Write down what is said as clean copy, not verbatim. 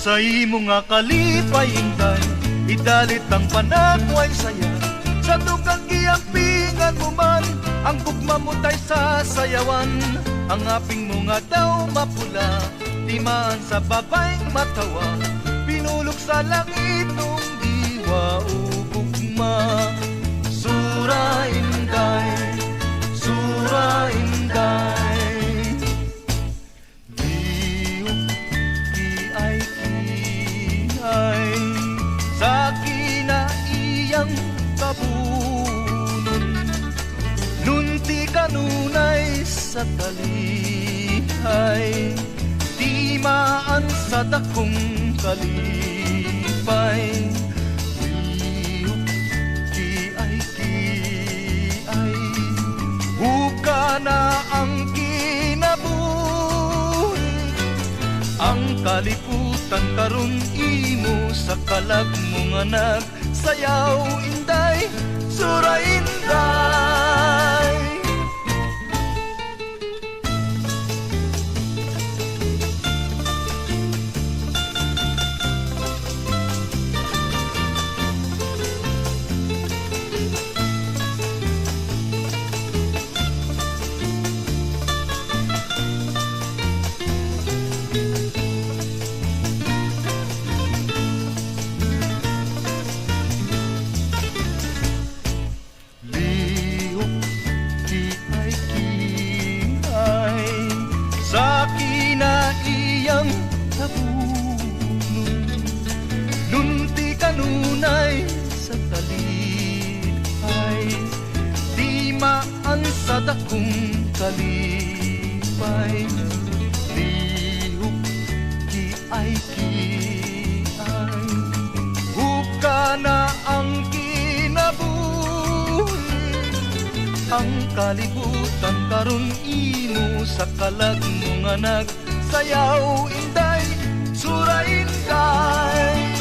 Sa imo nga kalipay inday, idalit ang panagway saya. Sa dugang giampingan mo man, ang gugma mo tay sasayawan. Ang aping mo nga daw mapula, timaan sa babayng matawa. Pinulog sa langit nung diwa o gugma. Sura inday, sura inday. Diuk di ay kiay, sa kinaiyang kabunon. Nunti kanunay sa talihay, di maan sa dakong kalipay. Diuk di ay kiay, buka na ang kinabuhi. Ang kaliputan karon imo sa kalag mong anak. Sayaw inday, sura inday. Sa kinaiyang tabunon, nunti kanunay sa talipay, di maan sa dakong kalipay. Lihok di ay kiay, buka na ang kinabuhi. Ang kalibutan karon imo sa kalag mong anak. Sayaw inday, sura inday.